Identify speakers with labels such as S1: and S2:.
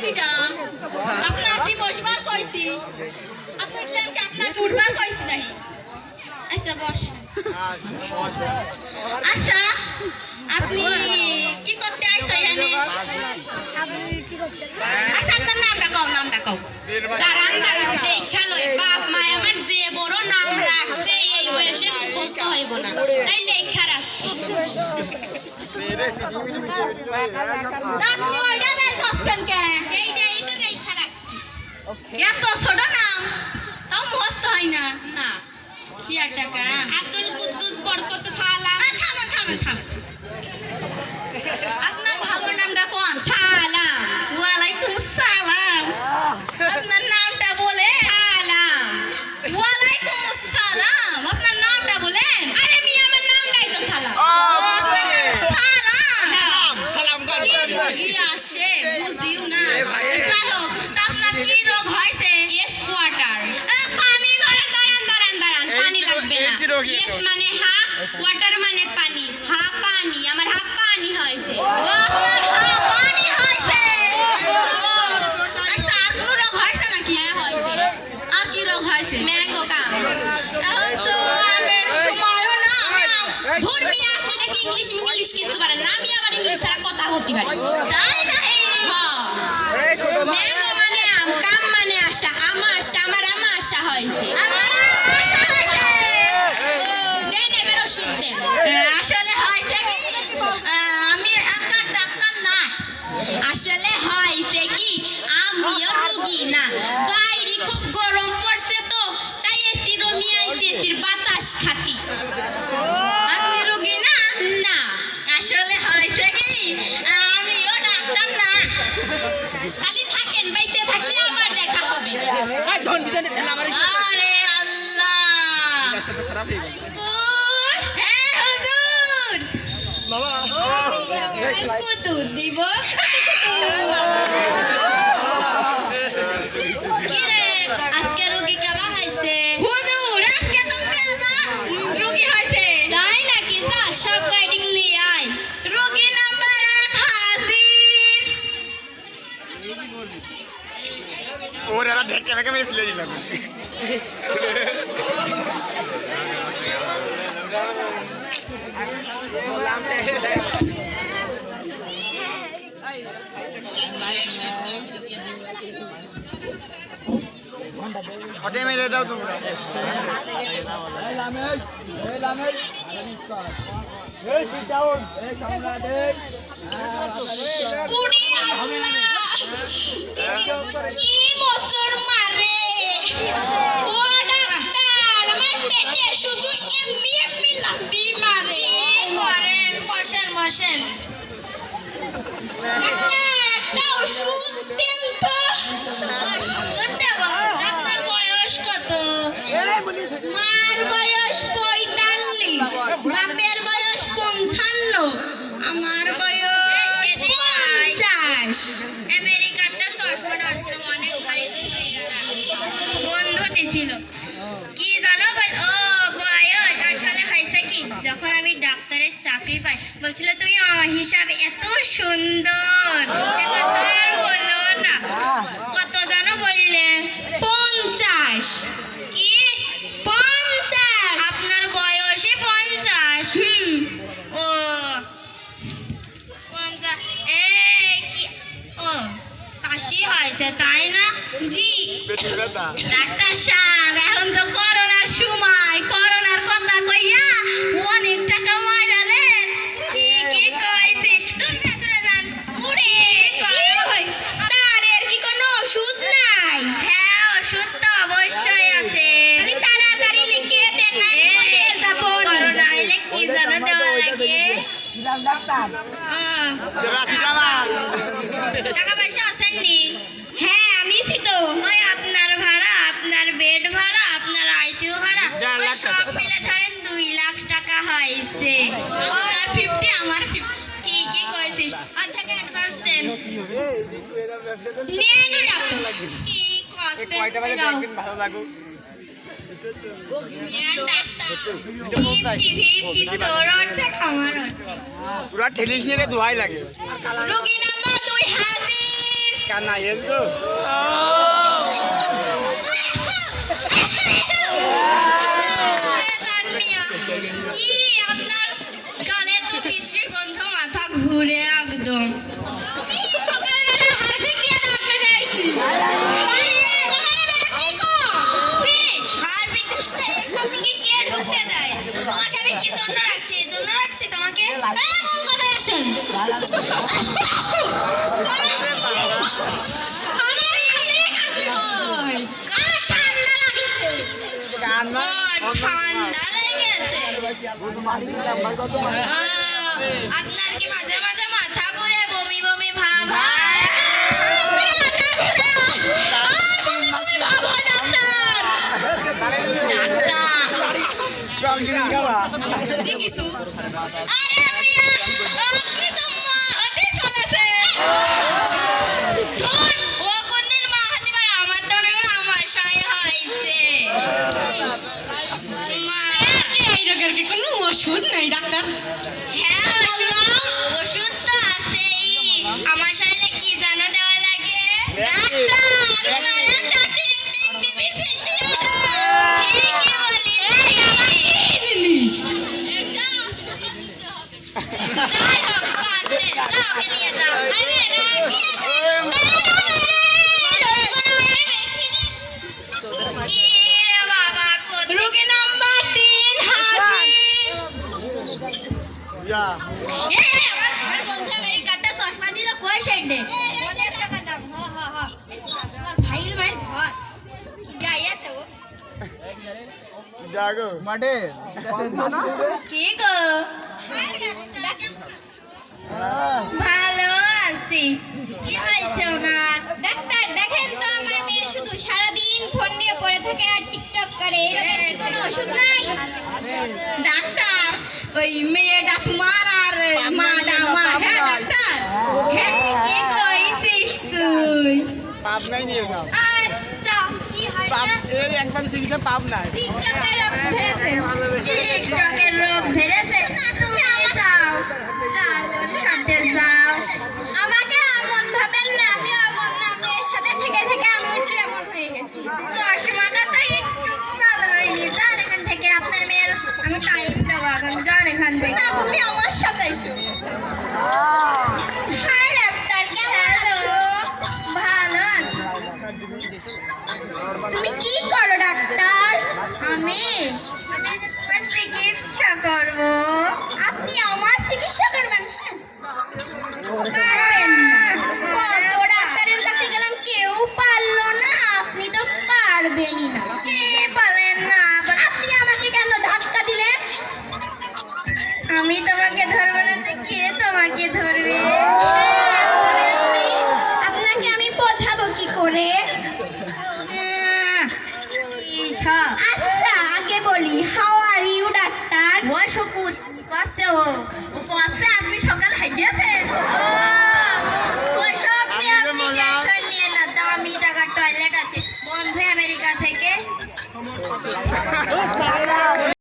S1: দিতাম আপনার দি বসবার কইছি আপনি উঠলেন কি আপনাকে উঠবার কইছি নাহি আচ্ছা বস আচ্ছা আপনি কি করতে আইছো এখানে আচ্ছা আপনার নামটা কও দাঁড়ান দেখা লই বাপ মায় আমার যে বড় নাম রাখছে এই বয়সে মুখস্থ হইব না তাই লেখা রাখছি আপনি ওইটা বের করছেন কে এই তো লেখা রাখছি এত ছোট নাম তাও মুখস্থ হয় না না কি টাকা আব্দুল কুদ্দুস বরকত সালাম থামেন আপনার ভালো নামটা কোন সালাম ওয়ালাইকুম সালাম আপনার নামটা বলে সালাম ওয়ালাইকুম আসসালাম আপনার নামটা বলেন আরে মিয়া আমার নামটাই তো সালাম সালাম কি আসে বুঝিও না চলো আপনার কি রোগ হয়েছে ইয়েস ওয়াটার পানি লয় দাঁড়ান পানি লাগবে না ইয়েস মানে হা ওয়াটার মানে পানি হা পানি আমার হা পানি হয়েছে ও আপনার হা পানি হয়েছে আচ্ছা আর কোনো রোগ হয়েছে নাকি হয়েছে আর কি রোগ হয়েছে ম্যাঙ্গো কাম তো আমের সময়ও না ধর্মী আপনি দেখি ইংলিশ কিছু পারেন না আমি আবার ইংলিশ ছাড়া কথা হতে পারি তাই না হ্যাঁ ম্যাঙ্গো মানে আম কাম মানে আশা আমার আশা হয়েছে আসলে হয়েছে কি আমি আপনার ডাক্তার না আসলে হয়েছে কি আমিও রোগী না বাইরে খুব গরম পড়ছে তো তাই এসি রুমে আইছি এসির বাতাস খাতি আপনি রোগী না না আসলে হয়েছে কি আমিও ডাক্তার না খালি থাকেন বাইসে থাকলে আবার দেখা হবে আরে আল্লাহ খারাপ হয়ে গেছে বাবা কত দিব কি রে আজকে রোগী কেবা হইছে হুজুর আজকে তুমি রোগী হইছে তাই নাকি যা সব গাইডিং লি আই রোগী নাম্বার 1 হাজির
S2: ওরে আলা ঢেকে ঢেকে মেরে ফেলে দিলাম ছটে মেরে দাও তোমরা
S1: কি বছর মারে ও ডাক্তার আমার পেটে শুধু এমনি লাথি মারে করেন বসেন একটা ওষুধ দেন তো আপনার বয়স কত মার বয়স 45 বাপের বয়স 55 আমার বয়স 50 আমেরিকাতে চশমাটা ছিল অনেক ভারী বন্ধ দিছিল কি জানো ও বয়স আসলে হয়েছে কি যখন আমি ডাক্তারের চাকরি পাই বলছিল তুমি হিসাবে এত সুন্দর সে কথা আর হলো না কত জানো বললে 50 কি 50 আপনার বয়সে 50 ও 50 এই কি ও কাশি হয়েছে তাই না জি ডাক্তার সাহেব এখন তো করোনার সময় করোনার কথা কইয়া অনেক টাকা মাইরালেন ঠিকই কইছিস তুমি ভেতরে যান উড়ে কই তার এর কি কোনো ওষুধ নাই হ্যাঁ ওষুধ তো অবশ্যই আছে খালি তাড়াতাড়ি লিখিয়ে দেন না মরে যাব করোনা হইলে কি জানো দেওয়া লাগে ডাক্তার টাকা পয়সা আসেননি হ্যাঁ আনিছি তো ওই আপনার ভাড়া আপনার বেড ভাড়া আপনার আইসিইউ ভাড়া সব মিলে ধরেন 2 লাখ টাকা হয়েছে আর 50 আমার 50 ঠিকই কইছিস অর্ধেক অ্যাডভান্স দেন নেন ডাক্তার কি কষ্ট কয়টা বাজে দেখেন ভালো লাগো নেন ডাক্তার 50 তোর অর্ধেক আমার
S2: পুরা ঠেলিস নিয়ে দোহাই লাগে
S1: রোগী নাম্বার 2 হাজির
S2: কান্না এসো
S1: কি আপনার গালে তো বিশ্রী গন্ধ, মাথা ঘুরে একদম। সকালবেলা হারপিক দিয়ে দাঁত মেজে আইছি। হারপিক সবদিকে কে ঢুকতে দেয়? তোমাকে আমি কি জন্য রাখছি? এই জন্য রাখছি তোমাকে? মূল কথায় আসেন। আমার খালি কাশি হয়। কার ঠান্ডা লাগিছে?
S2: কান্না
S1: ঠান্ডা লেগেছে। আপনার কি মাঝে মাঝে মাথা ঘুরে, বমি বমি ভাব হয়? কিছু আরে মিয়া, আপনি তো মা হাতে চলেছেন। ধুর, ও কোনদিন মা হাতে পারে? আমার তো মনে হয় আমাশাই হয়েছে। মা,
S3: এই রোগের কি কোনো ওষুধ নেই ডাক্তার?
S1: হ্যাঁ ওষুধ তো আছেই। আমাশাইলে কি জানো দেওয়া লাগে? ডাক্তার মারেন টিং টিং টিভি সিন্ডিয়া দাও। ঠিকই বলিস।
S3: কি জিনিস?
S1: যাই হোক, বাদ দে, যাও ওকে নিয়ে যাও। আরে কি রে বাবা, কোথায়
S3: রোগী নাম্বার 3 হাজির।
S2: যা
S1: আমার বন্ধু আমেরিকাতে চশমা দিল কই সেন্ডে? অনেক টাকা দাম। আমার ভাইয়ের মায়ের ঘর কি গাই আছে ও?
S2: জাগো মাঠে
S1: কি গো? ভালো আছি। কি হয়েছে ওনার? ডাক্তার দেখেন তো, আমার মেয়ে শুধু সারাদিন ফোন নিয়ে পড়ে থাকে আর টিকটক করে। এই রোগের কি কোনো ওষুধ নাই?
S3: ডাক্তার ওই মেয়েটা তোমার আর মাটা আমার। হ্যাঁ ডাক্তার,
S1: হ্যাঁ, কি কইছিস তুই?
S2: পাপ নাই নিয়ে যাও
S1: আচ্ছা, কি
S2: পাপ
S1: হয়েছে?
S2: এর একবার চিকিৎসা পাপ নাই
S1: টিকটকের রোগ ধরেছে। টিকটকের রোগ ধরেছে। তুমি যাও, ডাক্তারের সাথে যাও। আমাকে এমন ভাবেন না, আমি এমন না। মেয়ের সাথে থেকে থেকে আমি একটু এমন হয়ে গেছি। চশমাটা তো একটু ভালো হয়নি। যান এখান থেকে, আপনার মেয়ের আমি টাইম দেবো এখন। যান এখান থেকে।
S3: না তুমি আমার সাথে এসো।
S1: হ্যাঁ ডাক্তার, হ্যালো, ভালো আছি। তুমি কি করো ডাক্তার? আমি তোমার চিকিৎসা করব। আপনি আমার চিকিৎসা করবেন? পারবেন না। কত ডাক্তারের কাছে গেলাম, কেউ পারলো না। আপনি তো পারবেনই না। কে বলেন না? আপনি আমাকে কেন ধাক্কা দিলেন? আমি তোমাকে ধরবো না তো কে তোমাকে ধরবে? আপনাকে আমি বোঝাবো কি করে? আচ্ছা আগে বলি, হাউ আর ইউ ডাক্তার? ও সুকুত কসে ও কসে আপনি সকালে